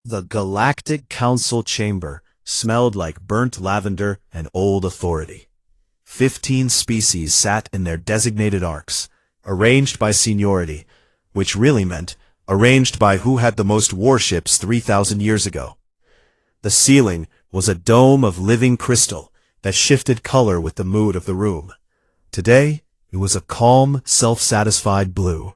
The Galactic Council chamber smelled like burnt lavender and old authority. 15 species sat in their designated arcs, arranged by seniority, which really meant arranged by who had the most warships 3,000 years ago. The ceiling was a dome of living crystal that shifted color with the mood of the room. Today, it was a calm, self-satisfied blue.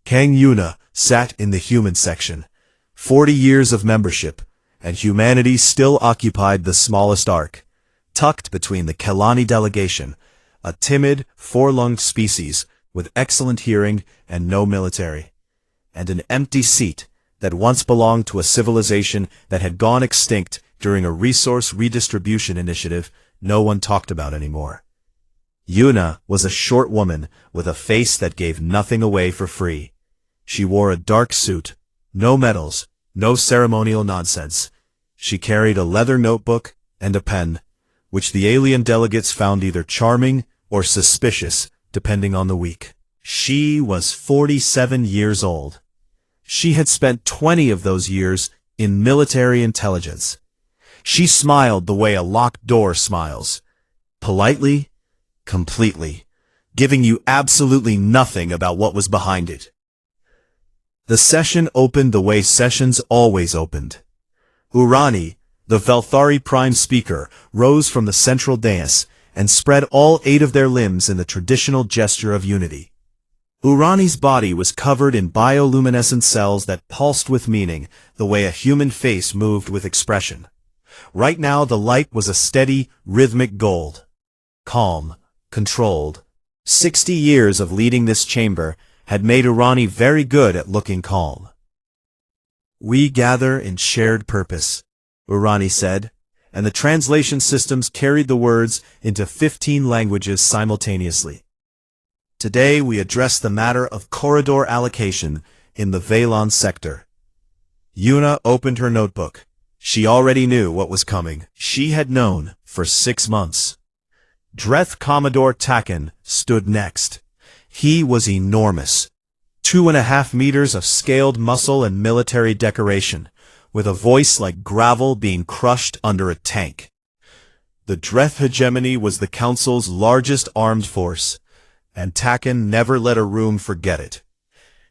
Kang Yuna sat in the human section. 40 years of membership, and humanity still occupied the smallest arc, tucked between the Kelani delegation, a timid, four-lunged species with excellent hearing and no military, and an empty seat that once belonged to a civilization that had gone extinct during a resource redistribution initiative no one talked about anymore. Yuna was a short woman with a face that gave nothing away for free. She wore a dark suit, no medals, no ceremonial nonsense. She carried a leather notebook and a pen, which the alien delegates found either charming or suspicious, depending on the week. She was 47 years old. She had spent 20 of those years in military intelligence. She smiled the way a locked door smiles. Politely, completely, giving you absolutely nothing about what was behind it. The session opened the way sessions always opened. Urani, the Velthari Prime Speaker, rose from the central dais and spread all 8 of their limbs in the traditional gesture of unity. Urani's body was covered in bioluminescent cells that pulsed with meaning, the way a human face moved with expression. Right now the light was a steady, rhythmic gold. Calm, controlled. 60 years of leading this chamber had made Urani very good at looking calm. "We gather in shared purpose," Urani said, and the translation systems carried the words into 15 languages simultaneously. "Today we address the matter of corridor allocation in the Valon sector." Yuna opened her notebook. She already knew what was coming. She had known for 6 months. Dreth Commodore Taken stood next. He was enormous. 2.5 meters of scaled muscle and military decoration, with a voice like gravel being crushed under a tank. The Dreth hegemony was the Council's largest armed force, and Taken never let a room forget it.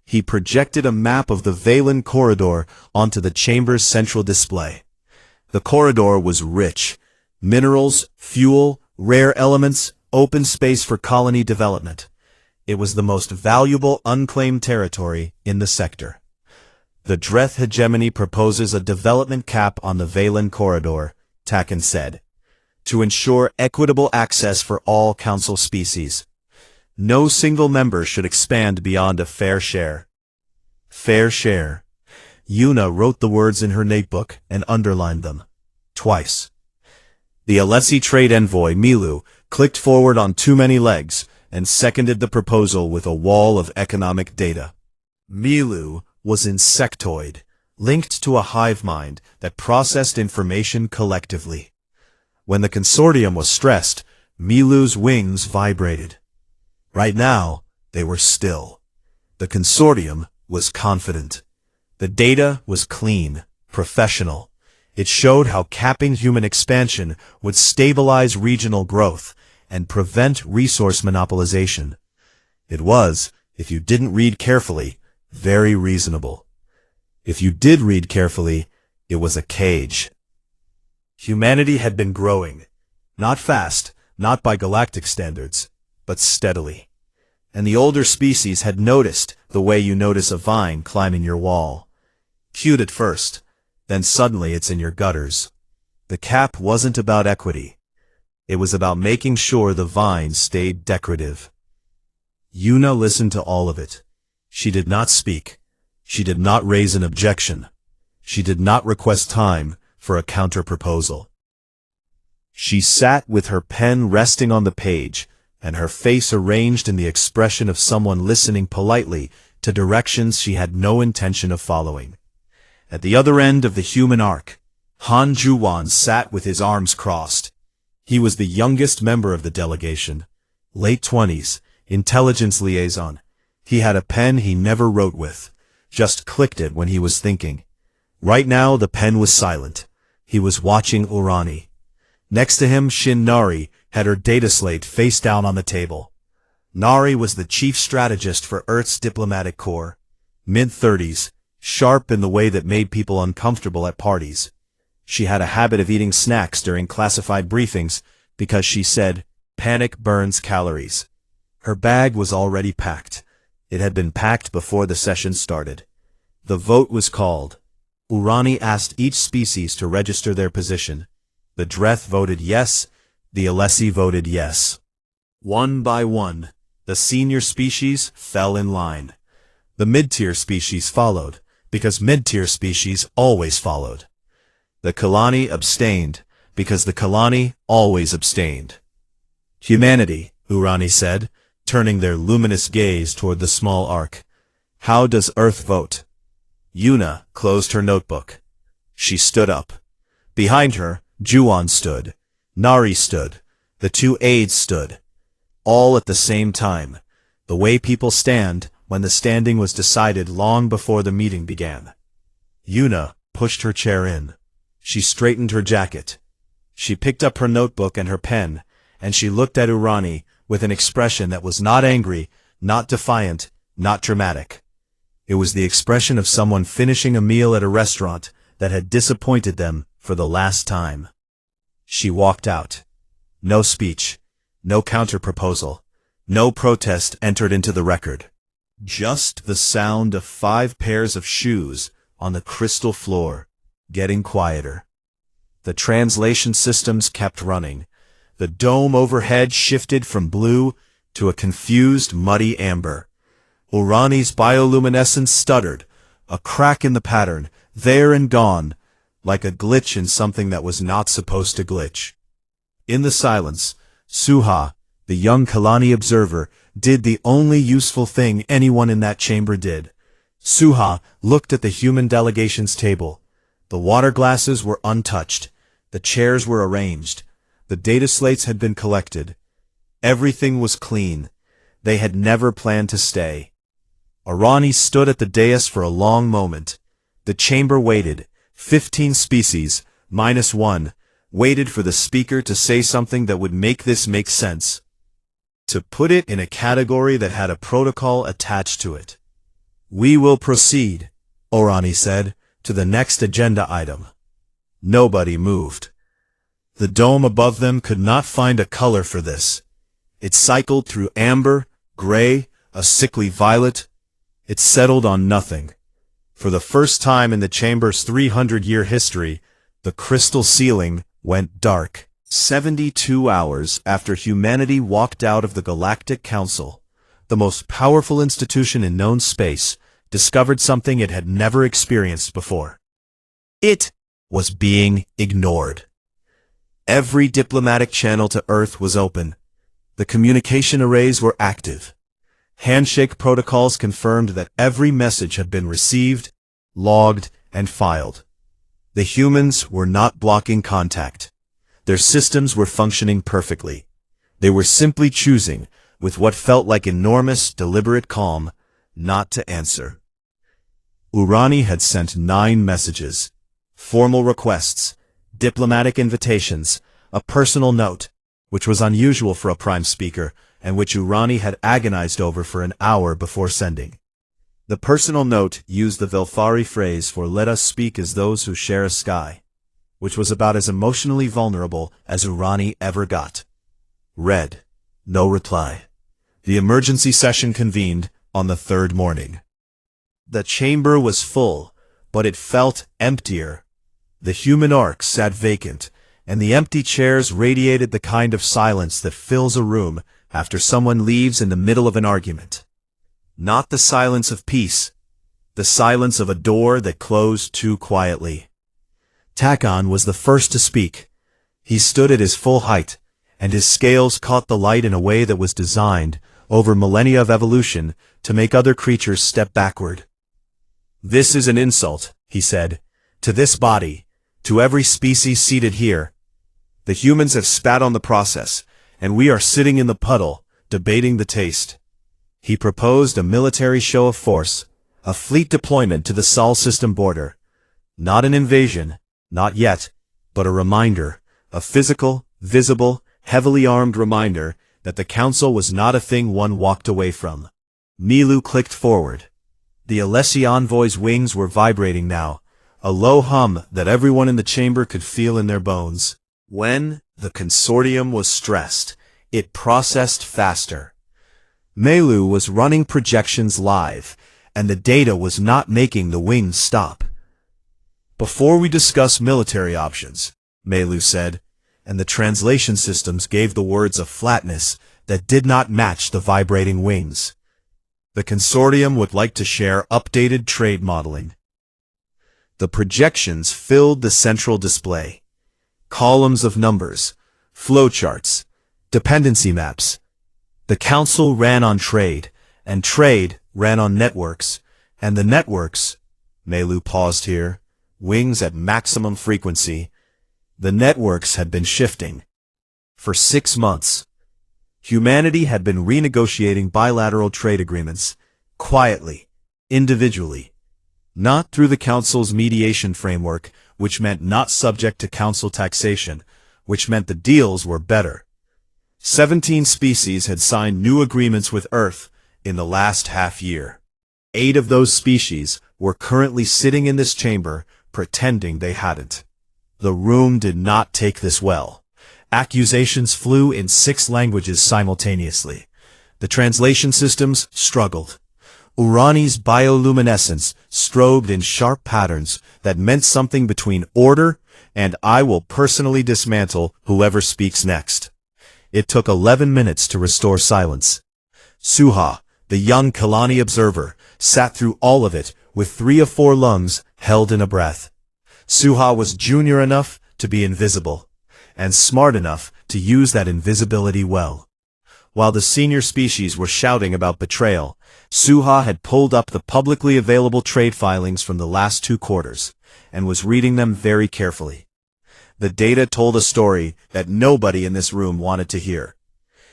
He projected a map of the Valen corridor onto the chamber's central display. The corridor was rich. Minerals, fuel, rare elements, open space for colony development. It was the most valuable unclaimed territory in the sector. "The Dreth hegemony proposes a development cap on the Valen corridor," Taken said, "to ensure equitable access for all Council species. No single member should expand beyond a fair share." Fair share. Yuna wrote the words in her notebook and underlined them. Twice. The Alessi trade envoy, Milu, clicked forward on too many legs and seconded the proposal with a wall of economic data. Milu was insectoid, linked to a hive mind that processed information collectively. When the consortium was stressed, Milu's wings vibrated. Right now, they were still. The consortium was confident. The data was clean, professional. It showed how capping human expansion would stabilize regional growth and prevent resource monopolization. It was, if you didn't read carefully, very reasonable. If you did read carefully, it was a cage. Humanity had been growing. Not fast, not by galactic standards, but steadily. And the older species had noticed the way you notice a vine climbing your wall. Cute at first, then suddenly it's in your gutters. The cap wasn't about equity. It was about making sure the vine stayed decorative. Yuna listened to all of it. She did not speak. She did not raise an objection. She did not request time for a counter-proposal. She sat with her pen resting on the page, and her face arranged in the expression of someone listening politely to directions she had no intention of following. At the other end of the human arc, Han Juwan sat with his arms crossed. He was the youngest member of the delegation, late 20s, intelligence liaison. He had a pen he never wrote with, just clicked it when he was thinking. Right now, the pen was silent. He was watching Urani. Next to him, Shin Nari had her data slate face down on the table. Nari was the chief strategist for Earth's diplomatic corps. Mid-30s, sharp in the way that made people uncomfortable at parties. She had a habit of eating snacks during classified briefings because she said, "Panic burns calories." Her bag was already packed. It had been packed before the session started. The vote was called. Urani asked each species to register their position. The Dreth voted yes, the Alessi voted yes. One by one, the senior species fell in line. The mid-tier species followed, because mid-tier species always followed. The Kalani abstained, because the Kalani always abstained. Humanity, Urani said, turning their luminous gaze toward the small ark. How does Earth vote? Yuna closed her notebook. She stood up. Behind her, Juon stood. Nari stood. The two aides stood. All at the same time, the way people stand when the standing was decided long before the meeting began. Yuna pushed her chair in. She straightened her jacket. She picked up her notebook and her pen, and she looked at Urani with an expression that was not angry, not defiant, not dramatic. It was the expression of someone finishing a meal at a restaurant that had disappointed them for the last time. She walked out. No speech, no counter-proposal, no protest entered into the record. Just the sound of 5 pairs of shoes on the crystal floor, getting quieter. The translation systems kept running. The dome overhead shifted from blue to a confused, muddy amber. Urani's bioluminescence stuttered, a crack in the pattern, there and gone, like a glitch in something that was not supposed to glitch. In the silence, Suha, the young Kalani observer, did the only useful thing anyone in that chamber did. Suha looked at the human delegation's table. The water glasses were untouched. The chairs were arranged. The data slates had been collected. Everything was clean. They had never planned to stay. Urani stood at the dais for a long moment. The chamber waited. 15 species, minus 1, waited for the speaker to say something that would make this make sense. To put it in a category that had a protocol attached to it. We will proceed, Urani said, to the next agenda item. Nobody moved. The dome above them could not find a color for this. It cycled through amber, gray, a sickly violet. It settled on nothing. For the first time in the chamber's 300-year history, the crystal ceiling went dark. 72 hours after humanity walked out of the Galactic Council, the most powerful institution in known space discovered something it had never experienced before. It was being ignored. Every diplomatic channel to Earth was open. The communication arrays were active. Handshake protocols confirmed that every message had been received, logged, and filed. The humans were not blocking contact. Their systems were functioning perfectly. They were simply choosing, with what felt like enormous, deliberate calm, not to answer. Urani had sent 9 messages. Formal requests, diplomatic invitations, a personal note, which was unusual for a prime speaker, and which Urani had agonized over for an hour before sending. The personal note used the Velfari phrase for "let us speak as those who share a sky," which was about as emotionally vulnerable as Urani ever got. Read. No reply. The emergency session convened on the 3rd morning. The chamber was full, but it felt emptier. The human orcs sat vacant, and the empty chairs radiated the kind of silence that fills a room after someone leaves in the middle of an argument. Not the silence of peace, the silence of a door that closed too quietly. Takon was the first to speak. He stood at his full height, and his scales caught the light in a way that was designed, over millennia of evolution, to make other creatures step backward. "This is an insult," he said, "to this body, to every species seated here. The humans have spat on the process, and we are sitting in the puddle, debating the taste." He proposed a military show of force, a fleet deployment to the Sol system border. Not an invasion, not yet, but a reminder, a physical, visible, heavily armed reminder that the council was not a thing one walked away from. Milu clicked forward. The Alessi envoy's wings were vibrating now, a low hum that everyone in the chamber could feel in their bones. When the consortium was stressed, it processed faster. Milu was running projections live, and the data was not making the wings stop. Before we discuss military options, Milu said, and the translation systems gave the words a flatness that did not match the vibrating wings. The consortium would like to share updated trade modeling. The projections filled the central display. Columns of numbers, flowcharts, dependency maps. The council ran on trade, and trade ran on networks, and the networks, Milu paused here, wings at maximum frequency. The networks had been shifting. For 6 months, humanity had been renegotiating bilateral trade agreements, quietly, individually, not through the Council's mediation framework, which meant not subject to Council taxation, which meant the deals were better. 17 species had signed new agreements with Earth in the last half year. 8 of those species were currently sitting in this chamber, pretending they hadn't. The room did not take this well. Accusations flew in 6 languages simultaneously. The translation systems struggled. Urani's bioluminescence strobed in sharp patterns that meant something between order and I will personally dismantle whoever speaks next. It took 11 minutes to restore silence. Suha, the young Kalani observer, sat through all of it with 3 of 4 lungs held in a breath. Suha was junior enough to be invisible, and smart enough to use that invisibility well. While the senior species were shouting about betrayal, Suha had pulled up the publicly available trade filings from the last 2 quarters, and was reading them very carefully. The data told a story that nobody in this room wanted to hear.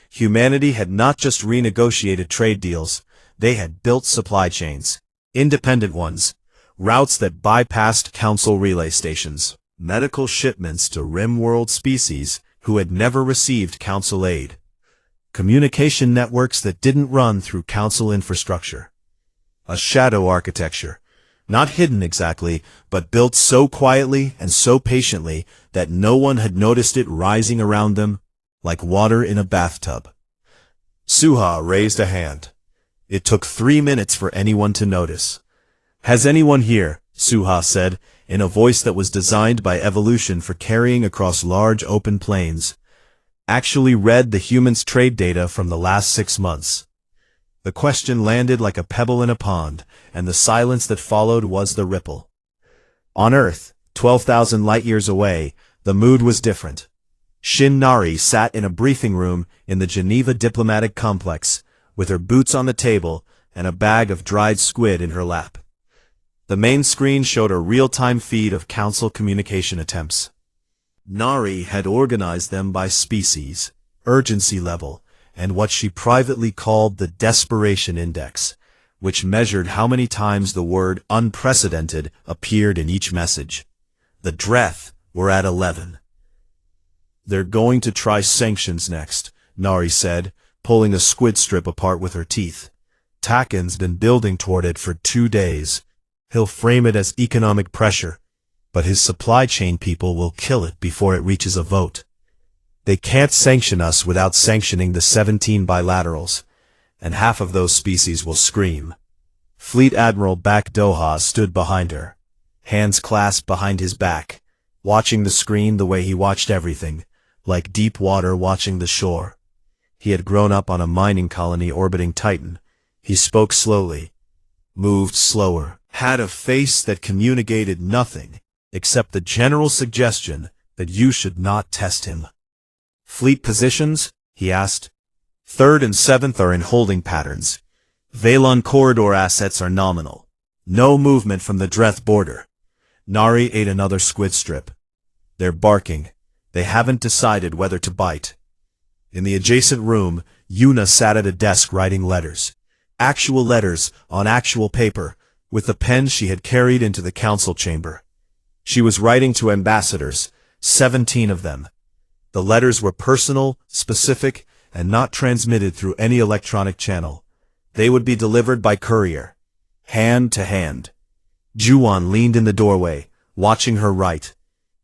Humanity had not just renegotiated trade deals, they had built supply chains, independent ones, routes that bypassed council relay stations, medical shipments to rim-world species who had never received council aid, communication networks that didn't run through council infrastructure. A shadow architecture, not hidden exactly, but built so quietly and so patiently that no one had noticed it rising around them like water in a bathtub. Suha raised a hand. It took 3 minutes for anyone to notice. "Has anyone here," Suha said, in a voice that was designed by evolution for carrying across large open plains, "actually read the humans' trade data from the last 6 months?" The question landed like a pebble in a pond, and the silence that followed was the ripple. On Earth, 12,000 light-years away, the mood was different. Shin Nari sat in a briefing room in the Geneva Diplomatic Complex, with her boots on the table and a bag of dried squid in her lap. The main screen showed a real-time feed of council communication attempts. Nari had organized them by species, urgency level, and what she privately called the desperation index, which measured how many times the word unprecedented appeared in each message. The Dreth were at 11. "They're going to try sanctions next," Nari said, pulling a squid strip apart with her teeth. "Taken's been building toward it for 2 days. He'll frame it as economic pressure, but his supply chain people will kill it before it reaches a vote. They can't sanction us without sanctioning the 17 bilaterals, and half of those species will scream." Fleet Admiral Bak Doha stood behind her, hands clasped behind his back, watching the screen the way he watched everything, like deep water watching the shore. He had grown up on a mining colony orbiting Titan. He spoke slowly, moved slower, had a face that communicated nothing except the general suggestion that you should not test him. "Fleet positions?" he asked. "3rd and 7th are in holding patterns. Valon corridor assets are nominal. No movement from the Dreth border." Nari ate another squid strip. "They're barking. They haven't decided whether to bite." In the adjacent room, Yuna sat at a desk writing letters. Actual letters on actual paper, with the pen she had carried into the council chamber. She was writing to ambassadors, 17 of them. The letters were personal, specific, and not transmitted through any electronic channel. They would be delivered by courier, hand to hand. Juwon leaned in the doorway, watching her write.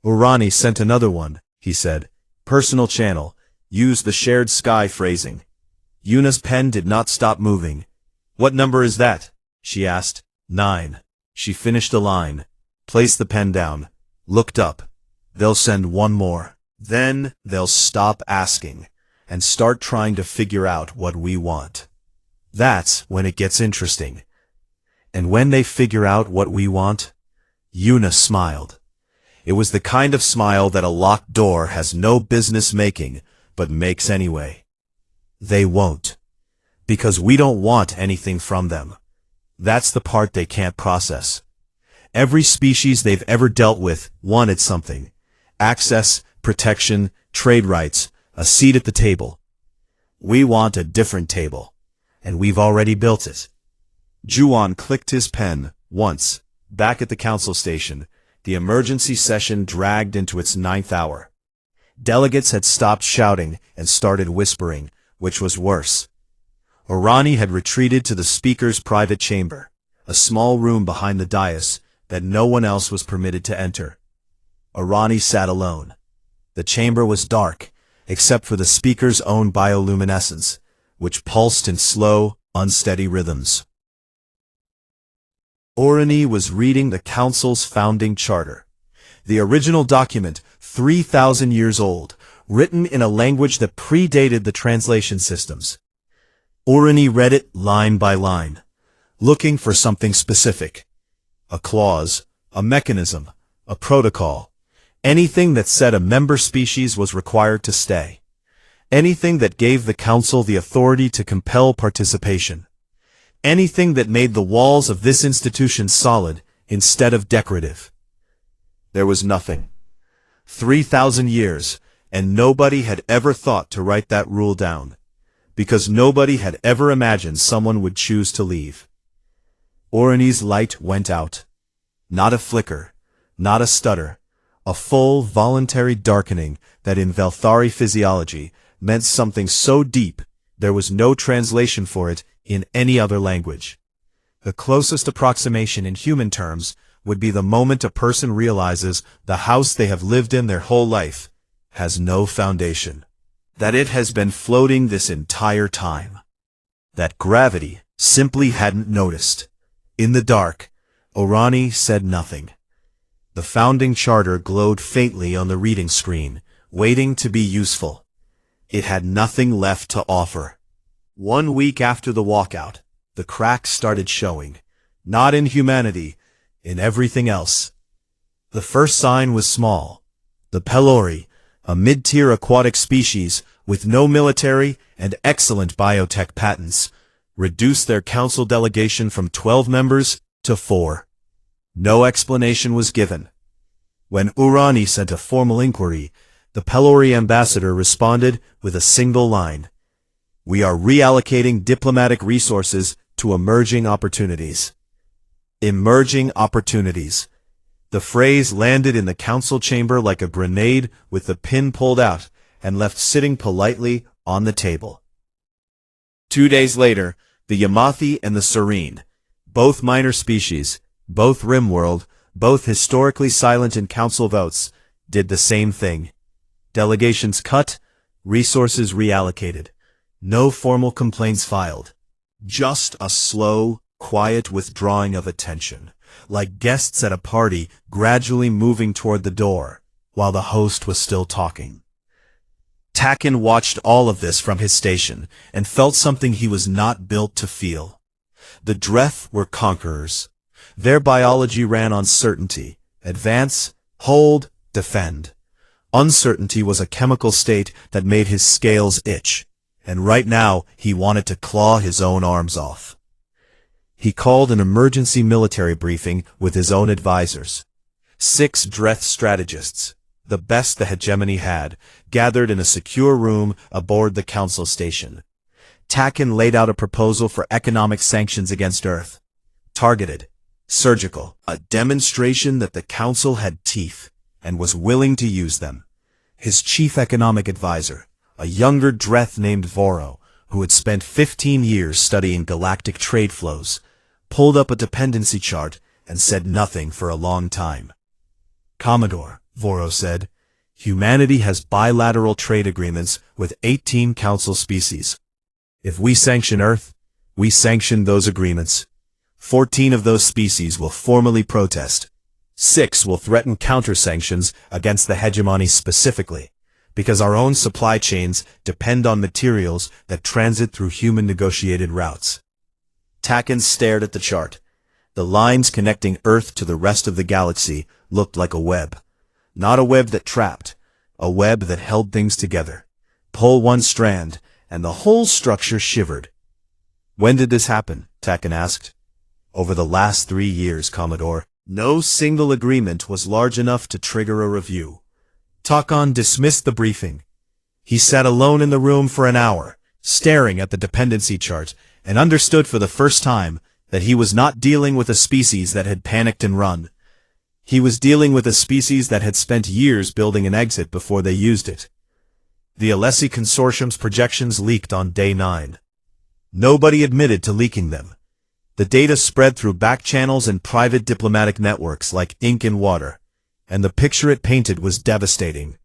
Urani sent another one, he said. Personal channel. Use the shared sky phrasing. Yuna's pen did not stop moving. What number is that? She asked. 9. She finished the line, placed the pen down, looked up. They'll send one more. Then they'll stop asking and start trying to figure out what we want. That's when it gets interesting. And when they figure out what we want, Yuna smiled. It was the kind of smile that a locked door has no business making, but makes anyway. They won't. Because we don't want anything from them. That's the part they can't process. Every species they've ever dealt with wanted something. Access, protection, trade rights, a seat at the table. We want a different table. And we've already built it. Juwon clicked his pen, once. Back at the council station, the emergency session dragged into its 9th hour. Delegates had stopped shouting and started whispering, which was worse. Urani had retreated to the speaker's private chamber, a small room behind the dais that no one else was permitted to enter. Urani sat alone. The chamber was dark, except for the speaker's own bioluminescence, which pulsed in slow, unsteady rhythms. Urani was reading the council's founding charter, the original document 3,000 years old, written in a language that predated the translation systems. Urani read it line by line, looking for something specific. A clause, a mechanism, a protocol, anything that said a member species was required to stay. Anything that gave the council the authority to compel participation. Anything that made the walls of this institution solid instead of decorative. There was nothing. 3,000 years, and nobody had ever thought to write that rule down, because nobody had ever imagined someone would choose to leave. Urani's light went out. Not a flicker, not a stutter, a full, voluntary darkening that in Velthari physiology meant something so deep there was no translation for it in any other language. The closest approximation in human terms would be the moment a person realizes the house they have lived in their whole life has no foundation. That it has been floating this entire time. That gravity simply hadn't noticed. In the dark, Urani said nothing. The founding charter glowed faintly on the reading screen, waiting to be useful. It had nothing left to offer. 1 week after the walkout, the cracks started showing. Not in humanity, in everything else. The first sign was small. The Pelori, a mid-tier aquatic species with no military and excellent biotech patents, reduced their council delegation from 12 members to 4. No explanation was given. When Urani sent a formal inquiry, the Pelori ambassador responded with a single line. We are reallocating diplomatic resources to emerging opportunities. Emerging opportunities. The phrase landed in the council chamber like a grenade with the pin pulled out and left sitting politely on the table. 2 days later, the Yamathi and the Serene, both minor species, both Rimworld, both historically silent in council votes, did the same thing. Delegations cut, resources reallocated. No formal complaints filed. Just a slow, quiet withdrawing of attention, like guests at a party gradually moving toward the door, while the host was still talking. Taken watched all of this from his station, and felt something he was not built to feel. The Dreth were conquerors. Their biology ran on certainty, advance, hold, defend. Uncertainty was a chemical state that made his scales itch, and right now he wanted to claw his own arms off. He called an emergency military briefing with his own advisors. 6 Dreth strategists, the best the hegemony had, gathered in a secure room aboard the council station. Taken laid out a proposal for economic sanctions against Earth. Targeted, Surgical. A demonstration that the council had teeth and was willing to use them. His chief economic advisor, a younger Dreth named Voro, who had spent 15 years studying galactic trade flows, pulled up a dependency chart and said nothing for a long time. Commodore, Voro said, humanity has bilateral trade agreements with 18 council species. If we sanction Earth, we sanction those agreements. 14 of those species will formally protest. 6 will threaten counter-sanctions against the hegemony specifically, because our own supply chains depend on materials that transit through human-negotiated routes. Takken stared at the chart. The lines connecting Earth to the rest of the galaxy looked like a web. Not a web that trapped, a web that held things together. Pull one strand, and the whole structure shivered. When did this happen? Takken asked. Over the last 3 years, Commodore. No single agreement was large enough to trigger a review. Takken dismissed the briefing. He sat alone in the room for an hour, staring at the dependency chart, and understood for the first time that he was not dealing with a species that had panicked and run. He was dealing with a species that had spent years building an exit before they used it. The Alessi Consortium's projections leaked on day 9. Nobody admitted to leaking them. The data spread through back channels and private diplomatic networks like ink and water, and the picture it painted was devastating.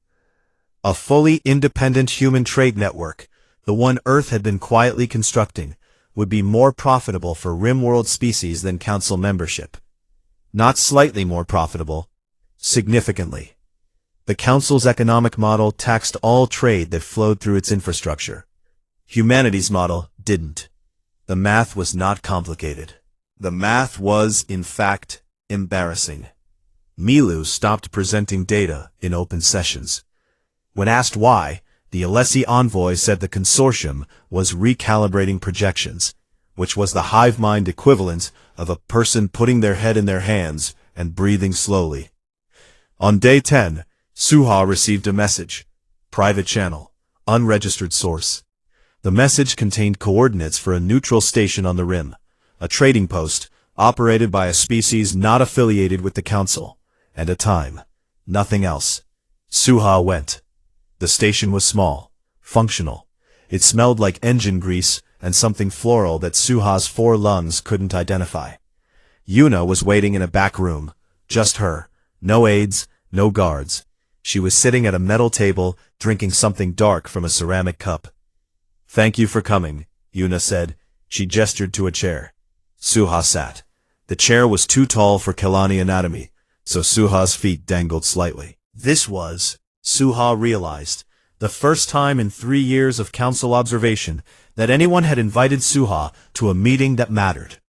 A fully independent human trade network, the one Earth had been quietly constructing, would be more profitable for Rimworld species than Council membership. Not slightly more profitable, significantly. The Council's economic model taxed all trade that flowed through its infrastructure. Humanity's model didn't. The math was not complicated. The math was, in fact, embarrassing. Milu stopped presenting data in open sessions. When asked why, the Alessi envoy said the consortium was recalibrating projections, which was the hive mind equivalent of a person putting their head in their hands and breathing slowly. On day 10, Suha received a message. Private channel. Unregistered source. The message contained coordinates for a neutral station on the rim, a trading post operated by a species not affiliated with the Council, and a time. Nothing else. Suha went. The station was small, functional. It smelled like engine grease and something floral that Suha's 4 lungs couldn't identify. Yuna was waiting in a back room, just her, no aides, no guards. She was sitting at a metal table, drinking something dark from a ceramic cup. Thank you for coming, Yuna said. She gestured to a chair. Suha sat. The chair was too tall for Kelani anatomy, so Suha's feet dangled slightly. This was, Suha realized, the first time in 3 years of council observation that anyone had invited Suha to a meeting that mattered.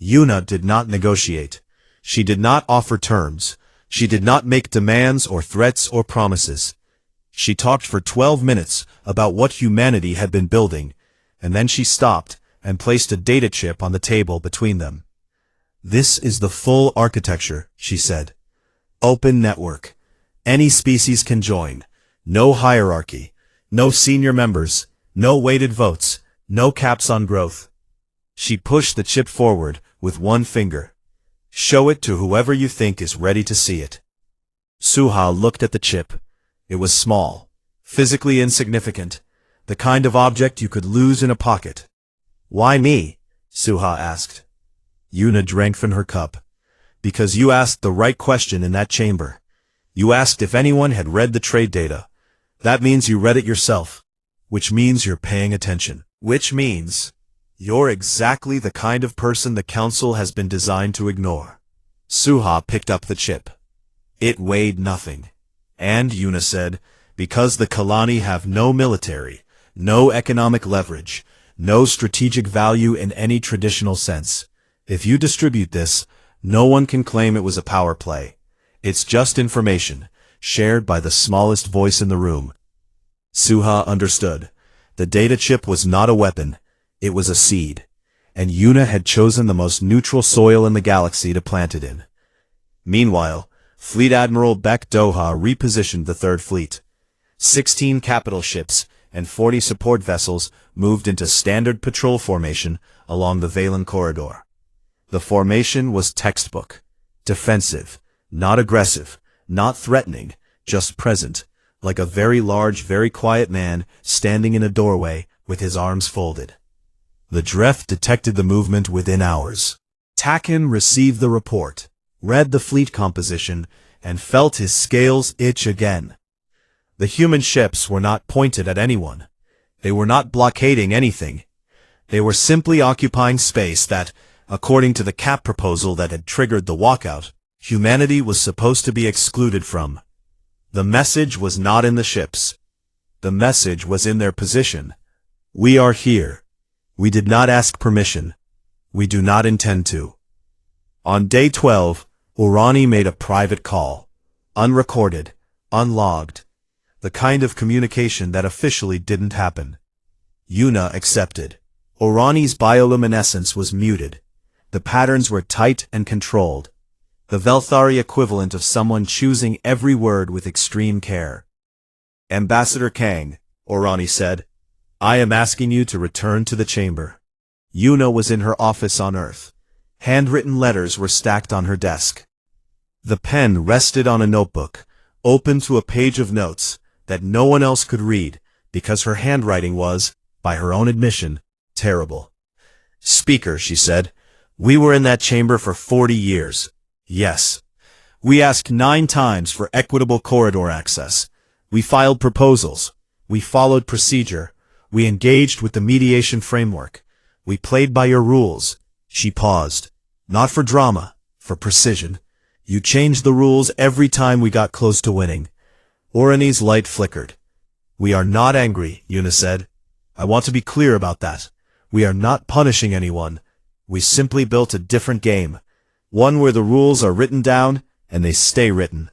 Yuna did not negotiate. She did not offer terms. She did not make demands or threats or promises. She talked for 12 minutes about what humanity had been building, and then she stopped and placed a data chip on the table between them. This is the full architecture, she said. Open network. Any species can join. No hierarchy. No senior members. No weighted votes. No caps on growth. She pushed the chip forward with one finger. Show it to whoever you think is ready to see it. Suha looked at the chip. It was small, physically insignificant, the kind of object you could lose in a pocket. Why me? Suha asked. Yuna drank from her cup. Because you asked the right question in that chamber. You asked if anyone had read the trade data. That means you read it yourself, which means you're paying attention. Which means you're exactly the kind of person the council has been designed to ignore. Suha picked up the chip. It weighed nothing. And, Yuna said, because the Kalani have no military, no economic leverage, no strategic value in any traditional sense. If you distribute this, no one can claim it was a power play. It's just information, shared by the smallest voice in the room. Suha understood. The data chip was not a weapon, it was a seed, and Yuna had chosen the most neutral soil in the galaxy to plant it in. Meanwhile, Fleet Admiral Beck Doha repositioned the Third Fleet. 16 capital ships and 40 support vessels moved into standard patrol formation along the Valen corridor. The formation was textbook. Defensive, not aggressive, not threatening, just present, like a very large, very quiet man standing in a doorway with his arms folded. The Dref detected the movement within hours. Taken received the report, read the fleet composition, and felt his scales itch again. The human ships were not pointed at anyone. They were not blockading anything. They were simply occupying space that, according to the cap proposal that had triggered the walkout, humanity was supposed to be excluded from. The message was not in the ships. The message was in their position. We are here. We did not ask permission. We do not intend to. On day 12, Urani made a private call. Unrecorded, unlogged. The kind of communication that officially didn't happen. Yuna accepted. Urani's bioluminescence was muted. The patterns were tight and controlled. The Velthari equivalent of someone choosing every word with extreme care. Ambassador Kang, Urani said, I am asking you to return to the chamber. Yuna was in her office on Earth. Handwritten letters were stacked on her desk. The pen rested on a notebook, open to a page of notes that no one else could read because her handwriting was, by her own admission, terrible. Speaker, she said, we were in that chamber for 40 years. Yes. We asked 9 times for equitable corridor access. We filed proposals. We followed procedure. We engaged with the mediation framework. We played by your rules. She paused. Not for drama, for precision. You changed the rules every time we got close to winning. Urani's light flickered. We are not angry, Yuna said. I want to be clear about that. We are not punishing anyone. We simply built a different game. One where the rules are written down, and they stay written.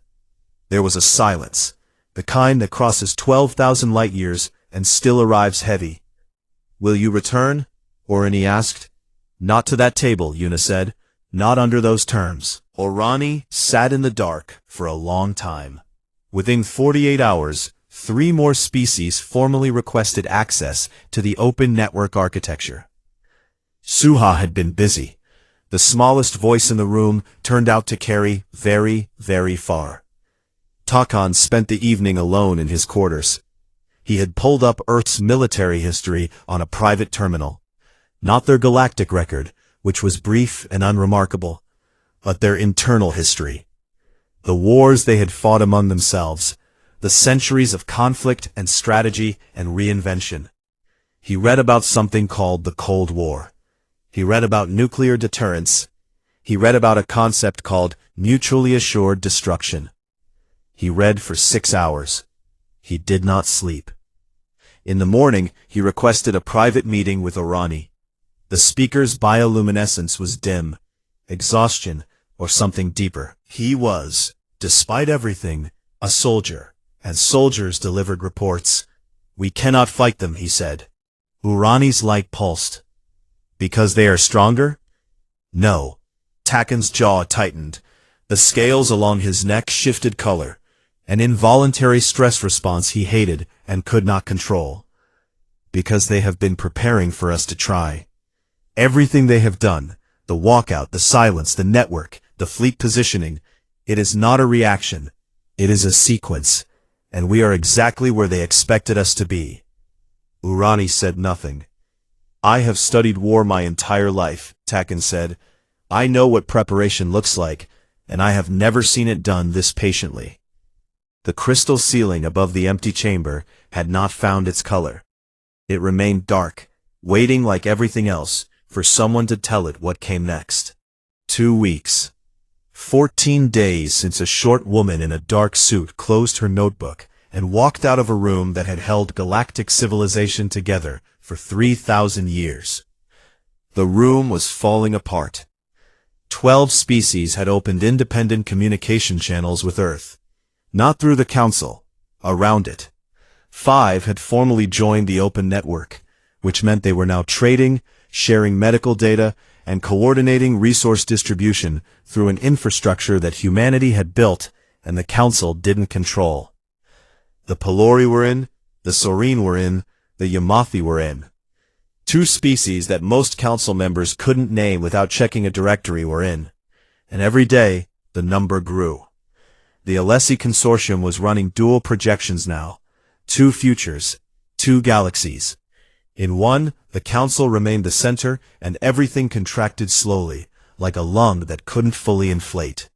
There was a silence, the kind that crosses 12,000 light-years and still arrives heavy. Will you return? Urani asked. Not to that table, Yuna said. Not under those terms. Urani sat in the dark for a long time. Within 48 hours, 3 more species formally requested access to the open network architecture. Suha had been busy. The smallest voice in the room turned out to carry very, very far. Takan spent the evening alone in his quarters. He had pulled up Earth's military history on a private terminal. Not their galactic record, which was brief and unremarkable, but their internal history. The wars they had fought among themselves, the centuries of conflict and strategy and reinvention. He read about something called the Cold War. He read about nuclear deterrence. He read about a concept called mutually assured destruction. He read for 6 hours. He did not sleep. In the morning, he requested a private meeting with Urani. The speaker's bioluminescence was dim, exhaustion, or something deeper. He was, despite everything, a soldier, and soldiers delivered reports. We cannot fight them, he said. Urani's light pulsed. Because they are stronger? No. Taken's jaw tightened. The scales along his neck shifted color. An involuntary stress response he hated and could not control. Because they have been preparing for us to try. Everything they have done, the walkout, the silence, the network, the fleet positioning, it is not a reaction. It is a sequence, and we are exactly where they expected us to be. Urani said nothing. I have studied war my entire life, Taken said. I know what preparation looks like, and I have never seen it done this patiently. The crystal ceiling above the empty chamber had not found its color. It remained dark, waiting like everything else for someone to tell it what came next. 2 weeks. 14 days since a short woman in a dark suit closed her notebook and walked out of a room that had held galactic civilization together for 3,000 years. The room was falling apart. 12 species had opened independent communication channels with Earth. Not through the Council, around it. 5 had formally joined the open network, which meant they were now trading, sharing medical data, and coordinating resource distribution through an infrastructure that humanity had built and the Council didn't control. The Pelori were in, the Soreen were in, the Yamathi were in. Two species that most council members couldn't name without checking a directory were in. And every day, the number grew. The Alessi Consortium was running dual projections now. 2 futures, 2 galaxies. In one, the council remained the center, and everything contracted slowly, like a lung that couldn't fully inflate.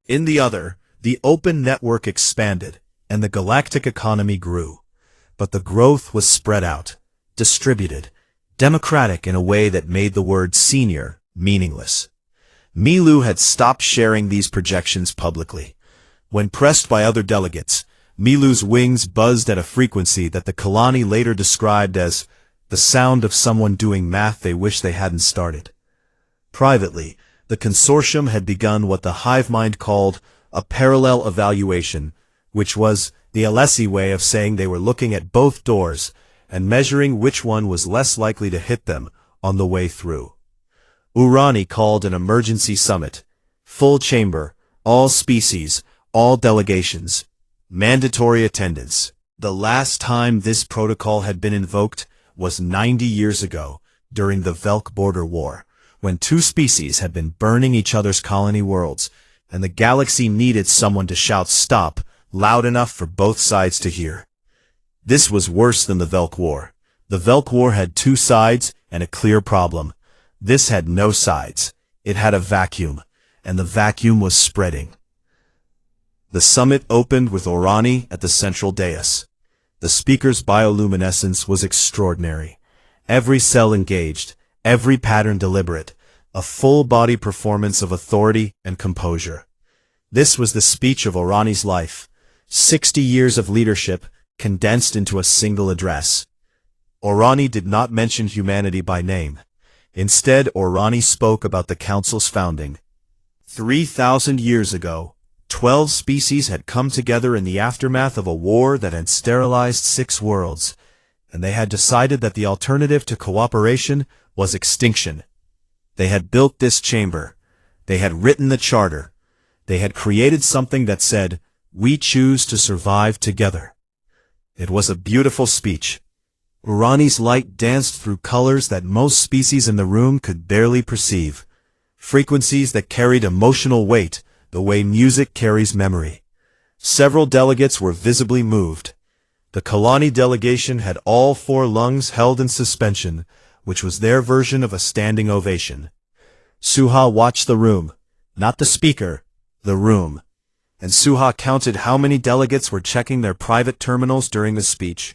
In the other, the open network expanded, and the galactic economy grew. But the growth was spread out, distributed, democratic in a way that made the word senior meaningless. Milu had stopped sharing these projections publicly. When pressed by other delegates, Milu's wings buzzed at a frequency that the Kalani later described as the sound of someone doing math they wish they hadn't started. Privately, the consortium had begun what the hive mind called a parallel evaluation, which was the Alessi way of saying they were looking at both doors and measuring which one was less likely to hit them on the way through. Urani called an emergency summit. Full chamber, all species, all delegations, mandatory attendance. The last time this protocol had been invoked was 90 years ago, during the Velk border war, when 2 species had been burning each other's colony worlds, and the galaxy needed someone to shout stop loud enough for both sides to hear. This was worse than the Velk War. The Velk War had 2 sides and a clear problem. This had no sides. It had a vacuum, and the vacuum was spreading. The summit opened with Orani at the central dais. The speaker's bioluminescence was extraordinary. Every cell engaged, every pattern deliberate, a full-body performance of authority and composure. This was the speech of Orani's life, 60 years of leadership condensed into a single address. Orani did not mention humanity by name. Instead, Orani spoke about the Council's founding. 3,000 years ago, 12 species had come together in the aftermath of a war that had sterilized 6 worlds, and they had decided that the alternative to cooperation was extinction. They had built this chamber. They had written the charter. They had created something that said, "We choose to survive together." It was a beautiful speech. Urani's light danced through colors that most species in the room could barely perceive, frequencies that carried emotional weight, the way music carries memory. Several delegates were visibly moved. The Kalani delegation had all 4 lungs held in suspension, which was their version of a standing ovation. Suha watched the room, not the speaker, the room. And Suha counted how many delegates were checking their private terminals during the speech,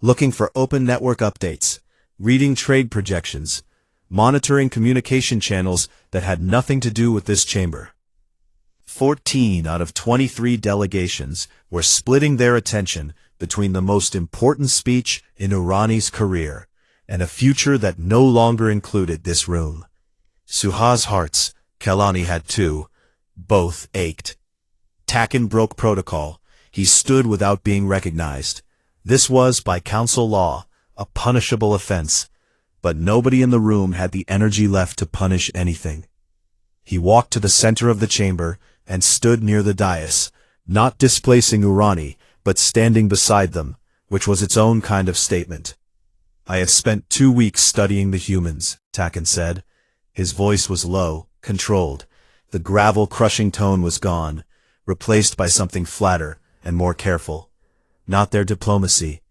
looking for open network updates, reading trade projections, monitoring communication channels that had nothing to do with this chamber. 14 out of 23 delegations were splitting their attention between the most important speech in Urani's career and a future that no longer included this room. Suha's hearts, Kalani had too, both ached. Taken broke protocol. He stood without being recognized. This was, by council law, a punishable offense, but nobody in the room had the energy left to punish anything. He walked to the center of the chamber and stood near the dais, not displacing Urani, but standing beside them, which was its own kind of statement. "I have spent 2 weeks studying the humans," Taken said. His voice was low, controlled. The gravel-crushing tone was gone, replaced by something flatter and more careful. Not their diplomacy,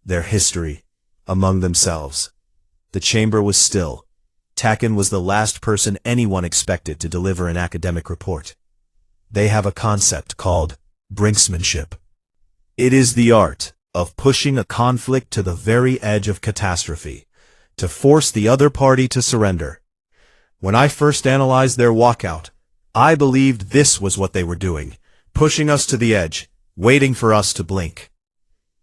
their history, among themselves. The chamber was still. Taken was the last person anyone expected to deliver an academic report. They have a concept called brinksmanship. It is the art of pushing a conflict to the very edge of catastrophe, to force the other party to surrender. When I first analyzed their walkout, I believed this was what they were doing, pushing us to the edge, waiting for us to blink.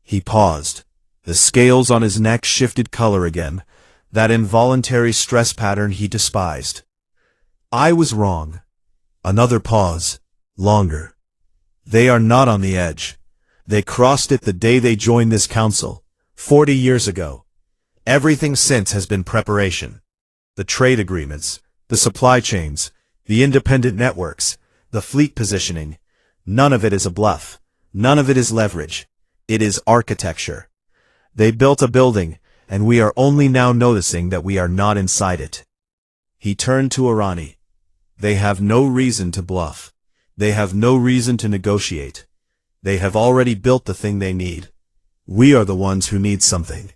He paused. The scales on his neck shifted color again, that involuntary stress pattern he despised. I was wrong. Another pause. Longer. They are not on the edge. They crossed it the day they joined this council, 40 years ago. Everything since has been preparation. The trade agreements, the supply chains, the independent networks, the fleet positioning. None of it is a bluff. None of it is leverage. It is architecture. They built a building, and we are only now noticing that we are not inside it. He turned to Urani. They have no reason to bluff. They have no reason to negotiate. They have already built the thing they need. We are the ones who need something.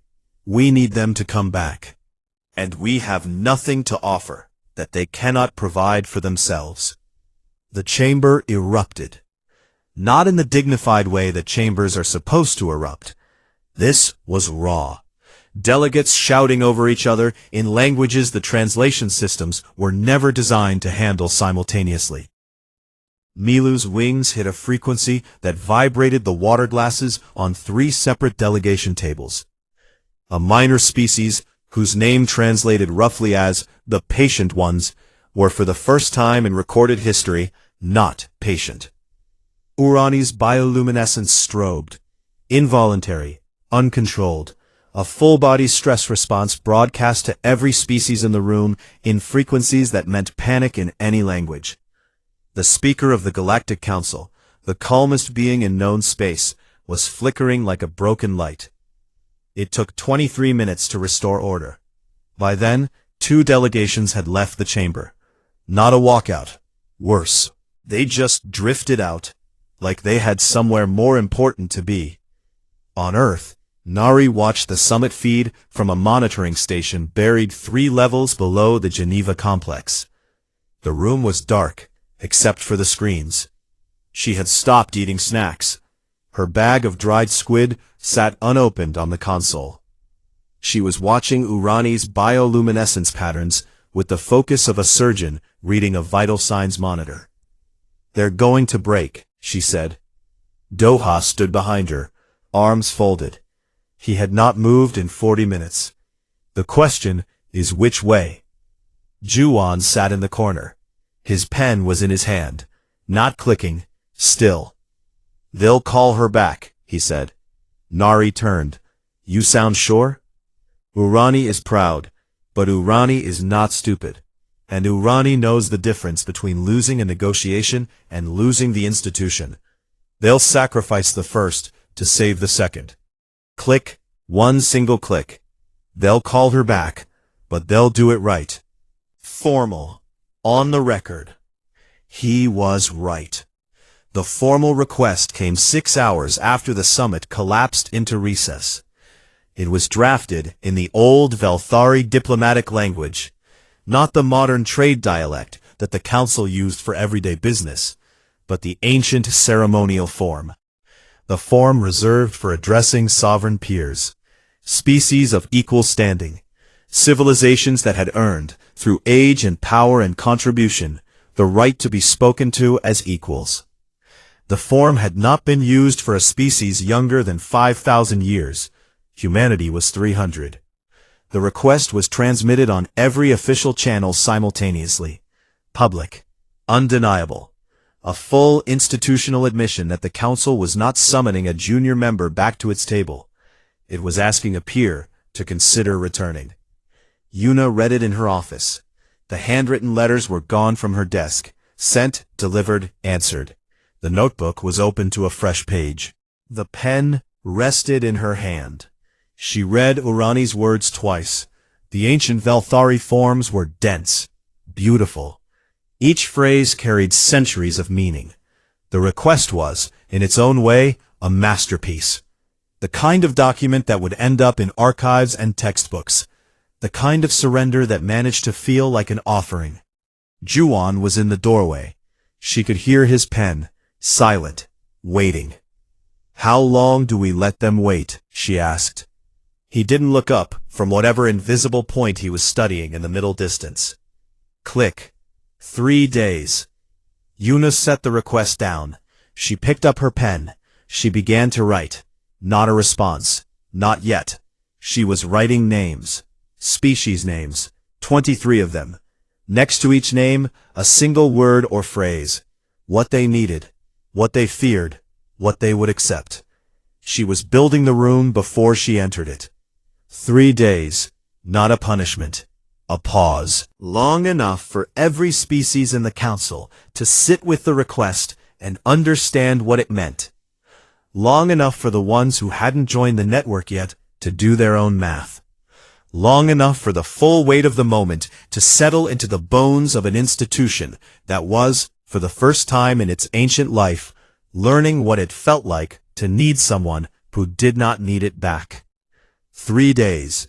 We need them to come back. And we have nothing to offer that they cannot provide for themselves. The chamber erupted. Not in the dignified way that chambers are supposed to erupt. This was raw. Delegates shouting over each other in languages the translation systems were never designed to handle simultaneously. Milu's wings hit a frequency that vibrated the water glasses on 3 separate delegation tables. A minor species, whose name translated roughly as the patient ones, were for the first time in recorded history not patient. Urani's bioluminescence strobed. Involuntary, uncontrolled. A full-body stress response broadcast to every species in the room in frequencies that meant panic in any language. The speaker of the Galactic Council, the calmest being in known space, was flickering like a broken light. It took 23 minutes to restore order. By then, 2 delegations had left the chamber. Not a walkout. Worse, they just drifted out, like they had somewhere more important to be. On Earth, Nari watched the summit feed from a monitoring station buried 3 levels below the Geneva complex. The room was dark, except for the screens. She had stopped eating snacks. Her bag of dried squid sat unopened on the console. She was watching Urani's bioluminescence patterns with the focus of a surgeon reading a vital signs monitor. "They're going to break," she said. Doha stood behind her, arms folded. He had not moved in 40 minutes. "The question is which way?" Juwan sat in the corner. His pen was in his hand, not clicking, still. "They'll call her back," he said. Nari turned. "You sound sure?" Urani is proud, but Urani is not stupid. And Urani knows the difference between losing a negotiation and losing the institution. They'll sacrifice the first to save the second. Click, one single click. They'll call her back, but they'll do it right. Formal. On the record. He was right. The formal request came 6 hours after the summit collapsed into recess. It was drafted in the old Velthari diplomatic language, not the modern trade dialect that the council used for everyday business, but the ancient ceremonial form. The form reserved for addressing sovereign peers, species of equal standing, civilizations that had earned, through age and power and contribution, the right to be spoken to as equals. The form had not been used for a species younger than 5,000 years. Humanity was 300. The request was transmitted on every official channel simultaneously. Public. Undeniable. A full institutional admission that the council was not summoning a junior member back to its table. It was asking a peer to consider returning. Yuna read it in her office. The handwritten letters were gone from her desk. Sent, delivered, answered. The notebook was open to a fresh page. The pen rested in her hand. She read Urani's words twice. The ancient Velthari forms were dense, beautiful. Each phrase carried centuries of meaning. The request was, in its own way, a masterpiece. The kind of document that would end up in archives and textbooks. The kind of surrender that managed to feel like an offering. Juwan was in the doorway. She could hear his pen, silent, waiting. "How long do we let them wait?" she asked. He didn't look up from whatever invisible point he was studying in the middle distance. Click. 3 days. Yuna set the request down. She picked up her pen. She began to write. Not a response. Not yet. She was writing names. Species names. 23 of them. Next to each name, a single word or phrase. What they needed. What they feared. What they would accept. She was building the room before she entered it. 3 days. Not a punishment. A pause. Long enough for every species in the council to sit with the request and understand what it meant. Long enough for the ones who hadn't joined the network yet to do their own math. long enough for the full weight of the moment to settle into the bones of an institution that was, for the first time in its ancient life, learning what it felt like to need someone who did not need it back. 3 days.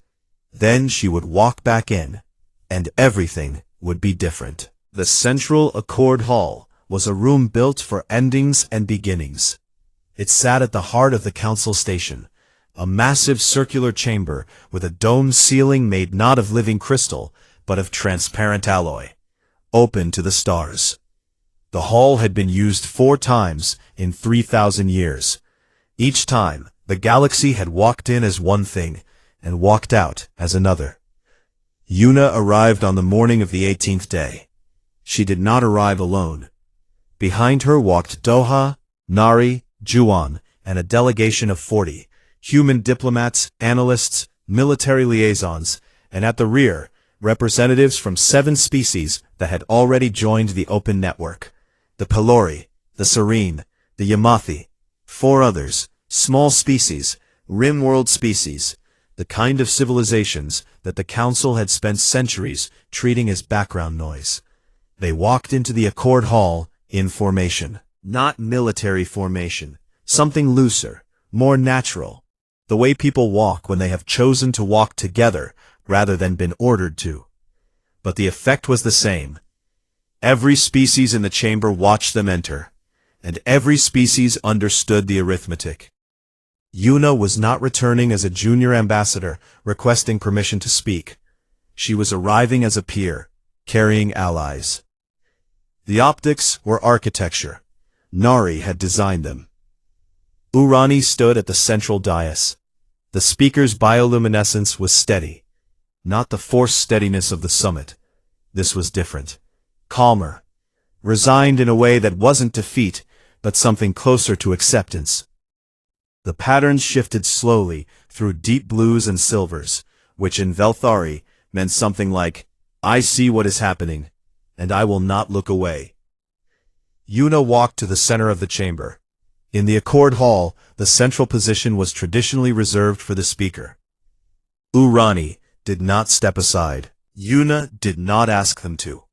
Then she would walk back in, and everything would be different. The Central Accord Hall was a room built for endings and beginnings. It sat at the heart of the council station, a massive circular chamber with a domed ceiling made not of living crystal, but of transparent alloy, open to the stars. The hall had been used 4 times in 3,000 years. Each time, the galaxy had walked in as one thing, and walked out as another. Yuna arrived on the morning of the 18th day. She did not arrive alone. Behind her walked Doha, Nari, Juan, and a delegation of 40, human diplomats, analysts, military liaisons, and at the rear, representatives from 7 species that had already joined the open network. The Pelori, the Serene, the Yamathi, 4 others, small species, rim-world species, the kind of civilizations that the Council had spent centuries treating as background noise. They walked into the Accord Hall in formation. Not military formation, something looser, more natural, the way people walk when they have chosen to walk together rather than been ordered to. But the effect was the same. Every species in the chamber watched them enter, and every species understood the arithmetic. Yuna was not returning as a junior ambassador requesting permission to speak. She was arriving as a peer, carrying allies. The optics were architecture. Nari had designed them. Urani stood at the central dais. The speaker's bioluminescence was steady, not the forced steadiness of the summit. This was different. Calmer. Resigned in a way that wasn't defeat, but something closer to acceptance. The patterns shifted slowly through deep blues and silvers, which in Velthari meant something like, "I see what is happening, and I will not look away." Yuna walked to the center of the chamber. In the Accord Hall, the central position was traditionally reserved for the speaker. Urani did not step aside. Yuna did not ask them to.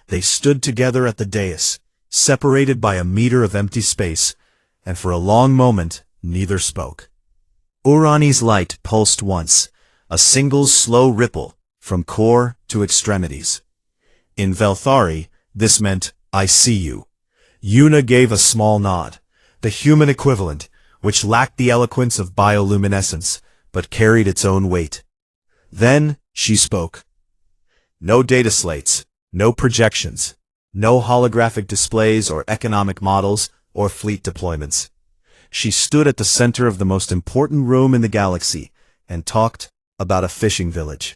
They stood together at the dais, separated by a meter of empty space, and for a long moment, neither spoke. Urani's light pulsed once, a single slow ripple, from core to extremities. In Velthari, this meant, "I see you." Yuna gave a small nod, the human equivalent, which lacked the eloquence of bioluminescence, but carried its own weight. Then she spoke. No data slates, no projections, no holographic displays or economic models or fleet deployments. She stood at the center of the most important room in the galaxy and talked about a fishing village.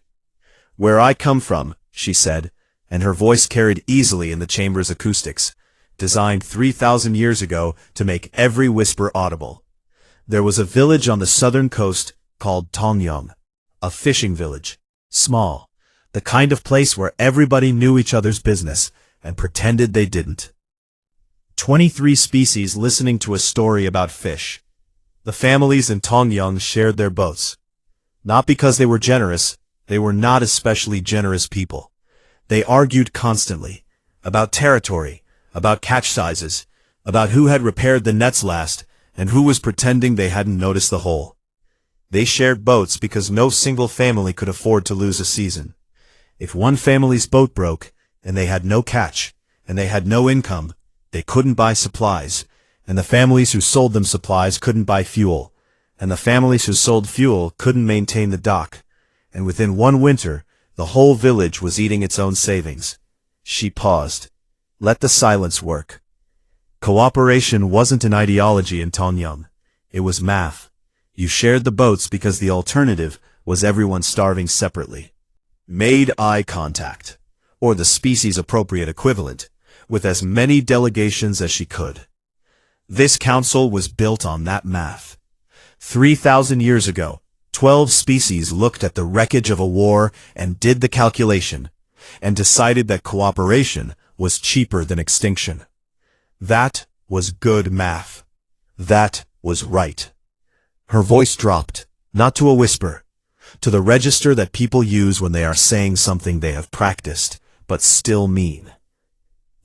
"Where I come from," she said, and her voice carried easily in the chamber's acoustics, designed 3,000 years ago to make every whisper audible. There was a village on the southern coast called Tongyong, a fishing village, small, the kind of place where everybody knew each other's business and pretended they didn't. 23 species listening to a story about fish. The families in Tongyong shared their boats. Not because they were generous, they were not especially generous people. They argued constantly, about territory, about catch sizes, about who had repaired the nets last, and who was pretending they hadn't noticed the hole. They shared boats because no single family could afford to lose a season. If one family's boat broke, and they had no catch, and they had no income, they couldn't buy supplies, and the families who sold them supplies couldn't buy fuel, and the families who sold fuel couldn't maintain the dock, and within one winter, the whole village was eating its own savings. She paused. Let the silence work. Cooperation wasn't an ideology in Tongyong. It was math. You shared the boats because the alternative was everyone starving separately. Made eye contact, or the species-appropriate equivalent, with as many delegations as she could. This council was built on that math. 3,000 years ago, 12 species looked at the wreckage of a war and did the calculation, and decided that cooperation was cheaper than extinction. That was good math. That was right. Her voice dropped, not to a whisper, to the register that people use when they are saying something they have practiced, but still mean.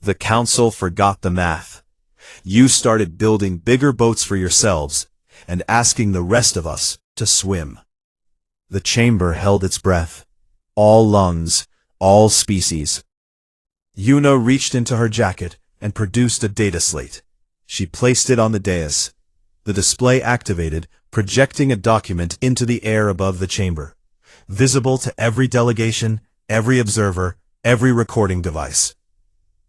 The council forgot the math. You started building bigger boats for yourselves, and asking the rest of us to swim. The chamber held its breath. All lungs, all species. Yuna reached into her jacket and produced a data slate. She placed it on the dais. The display activated, projecting a document into the air above the chamber, visible to every delegation, every observer, every recording device.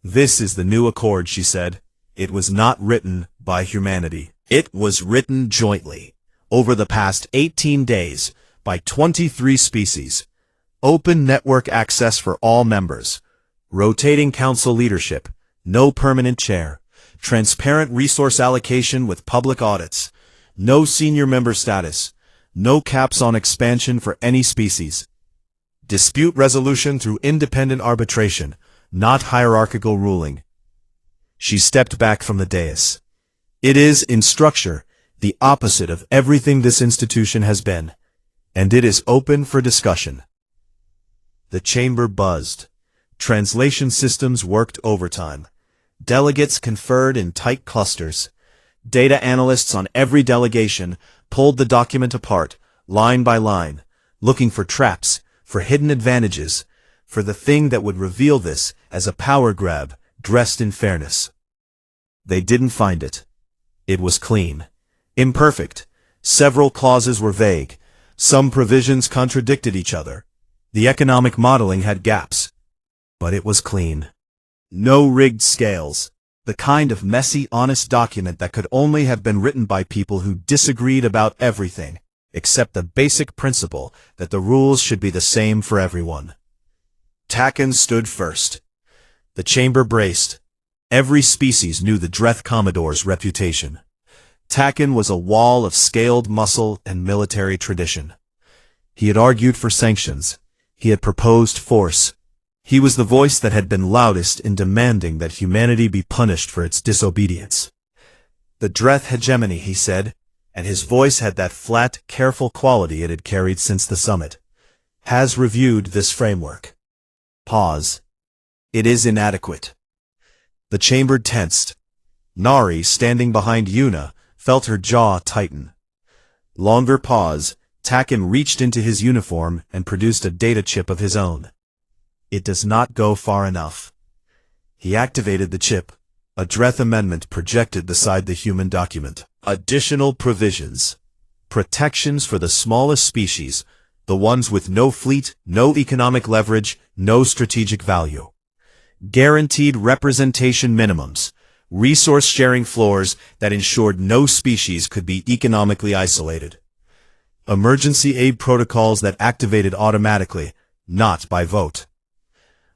This is the new accord, she said. It was not written by humanity. It was written jointly, over the past 18 days, by 23 species. Open network access for all members. Rotating council leadership. No permanent chair. Transparent resource allocation with public audits. No senior member status. No caps on expansion for any species. Dispute resolution through independent arbitration, not hierarchical ruling. She stepped back from the dais. It is, in structure, the opposite of everything this institution has been, and it is open for discussion. The chamber buzzed. Translation systems worked overtime. Delegates conferred in tight clusters. Data analysts on every delegation pulled the document apart, line by line, looking for traps, for hidden advantages, for the thing that would reveal this as a power grab dressed in fairness. They didn't find it. It was clean. Imperfect. Several clauses were vague. Some provisions contradicted each other. The economic modeling had gaps. But it was clean. No rigged scales. The kind of messy, honest document that could only have been written by people who disagreed about everything, except the basic principle that the rules should be the same for everyone. Taken stood first. The chamber braced. Every species knew the Dreth Commodore's reputation. Taken was a wall of scaled muscle and military tradition. He had argued for sanctions. He had proposed force. He was the voice that had been loudest in demanding that humanity be punished for its disobedience. The Dreth hegemony, he said, and his voice had that flat, careful quality it had carried since the summit, has reviewed this framework. Pause. It is inadequate. The chamber tensed. Nari, standing behind Yuna, felt her jaw tighten. Longer pause. Taken reached into his uniform and produced a data chip of his own. It does not go far enough. He activated the chip. A Dreth amendment projected beside the human document. Additional provisions. Protections for the smallest species, the ones with no fleet, no economic leverage, no strategic value. Guaranteed representation minimums. Resource sharing floors that ensured no species could be economically isolated. Emergency aid protocols that activated automatically, not by vote.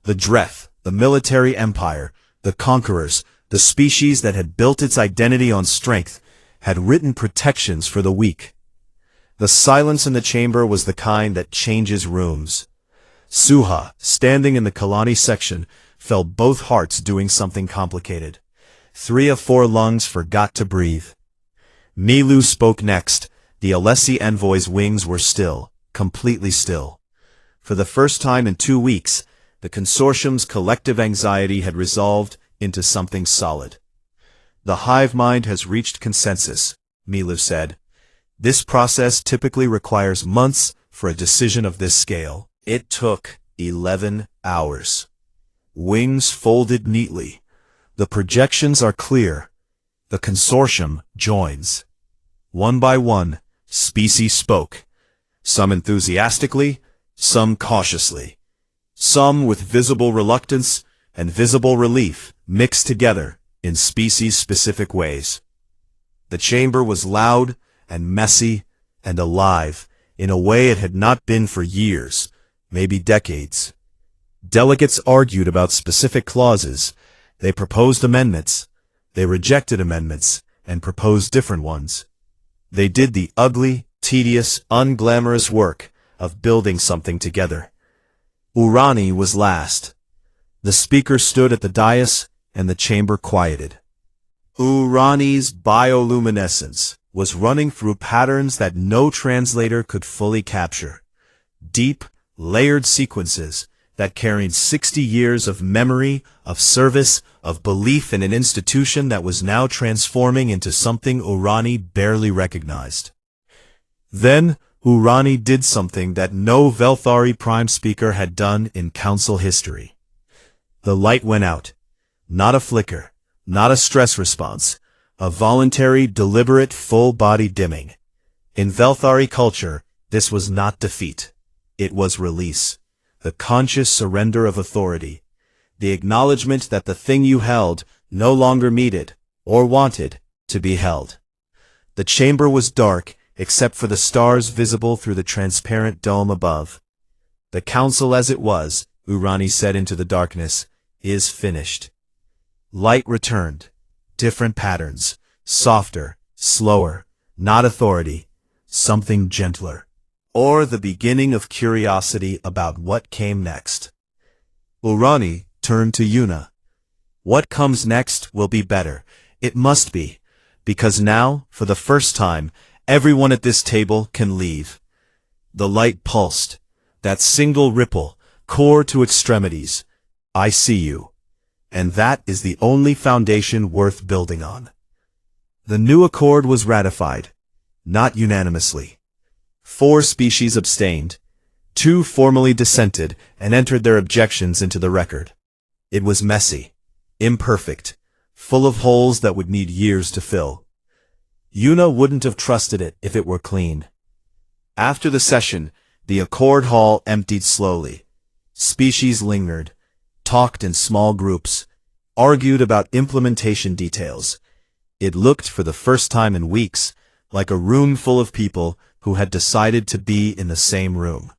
The Dreth, the military empire, the conquerors, the species that had built its identity on strength, had written protections for the weak. The silence in the chamber was the kind that changes rooms. Suha, standing in the Kalani section, felt both hearts doing something complicated. 3 of 4 lungs forgot to breathe. Milu spoke next. The Alessi envoy's wings were still, completely still. For the first time in 2 weeks, the consortium's collective anxiety had resolved into something solid. The hive mind has reached consensus, Milu said. This process typically requires months for a decision of this scale. It took 11 hours. Wings folded neatly. The projections are clear. The consortium joins. One by one, species spoke. Some enthusiastically, some cautiously. Some with visible reluctance and visible relief mixed together in species-specific ways. The chamber was loud and messy and alive in a way it had not been for years, maybe decades. Delegates argued about specific clauses. They proposed amendments. They rejected amendments and proposed different ones. They did the ugly, tedious, unglamorous work of building something together. Urani was last. The speaker stood at the dais, and the chamber quieted. Urani's bioluminescence was running through patterns that no translator could fully capture. deep, layered sequences that carried 60 years of memory, of service, of belief in an institution that was now transforming into something Urani barely recognized. Then, Urani did something that no Velthari Prime Speaker had done in Council history. The light went out. Not a flicker, not a stress response, a voluntary, deliberate, full-body dimming. In Velthari culture, this was not defeat. It was release. The conscious surrender of authority. The acknowledgement that the thing you held no longer needed, or wanted, to be held. The chamber was dark, except for the stars visible through the transparent dome above. The council as it was, Urani said into the darkness, is finished. Light returned. Different patterns. Softer, slower, not authority, something gentler. Or the beginning of curiosity about what came next. Urani turned to Yuna. What comes next will be better. It must be. Because now, for the first time, everyone at this table can leave. The light pulsed. That single ripple, core to extremities. I see you. And that is the only foundation worth building on. The new accord was ratified. Not unanimously. 4 species abstained. 2 formally dissented and entered their objections into the record. It was messy, imperfect, full of holes that would need years to fill. Yuna wouldn't have trusted it if it were clean. After the session, the Accord Hall emptied slowly. Species lingered, talked in small groups, argued about implementation details. It looked, for the first time in weeks, like a room full of people who had decided to be in the same room.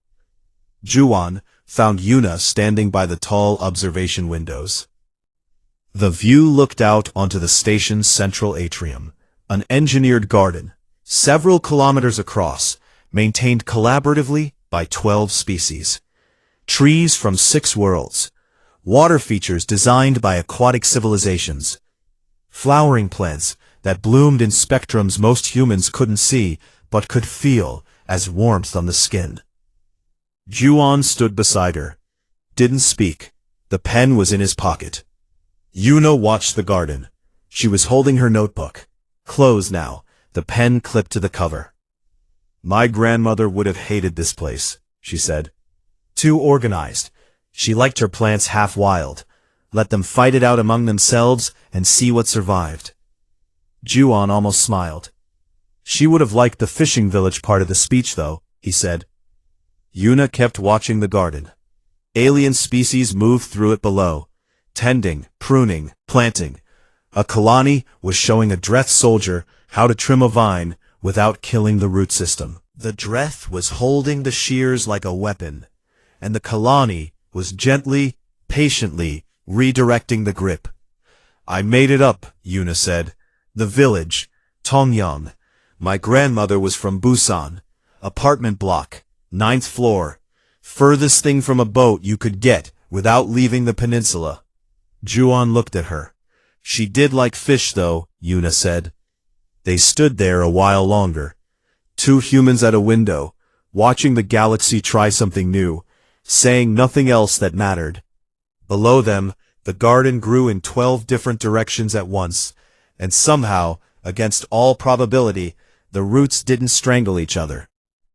Juan found Yuna standing by the tall observation windows. The view looked out onto the station's central atrium, an engineered garden, several kilometers across, maintained collaboratively by 12 species. Trees from 6 worlds. Water features designed by aquatic civilizations. Flowering plants that bloomed in spectrums most humans couldn't see, but could feel as warmth on the skin. Juan stood beside her. Didn't speak. The pen was in his pocket. Yuna watched the garden. She was holding her notebook. Closed now, the pen clipped to the cover. My grandmother would have hated this place, she said. Too organized. She liked her plants half wild. Let them fight it out among themselves and see what survived. Juan almost smiled. She would have liked the fishing village part of the speech, though, he said. Yuna kept watching the garden. Alien species moved through it below, tending, pruning, planting. A Kalani was showing a Dreth soldier how to trim a vine without killing the root system. The Dreth was holding the shears like a weapon, and the Kalani was gently, patiently redirecting the grip. I made it up, Yuna said. The village, Tongyang. My grandmother was from Busan. Apartment block, 9th floor. Furthest thing from a boat you could get without leaving the peninsula. Juan looked at her. She did like fish, though, Yuna said. They stood there a while longer. 2 humans at a window, watching the galaxy try something new, saying nothing else that mattered. Below them, the garden grew in 12 different directions at once, and somehow, against all probability, the roots didn't strangle each other.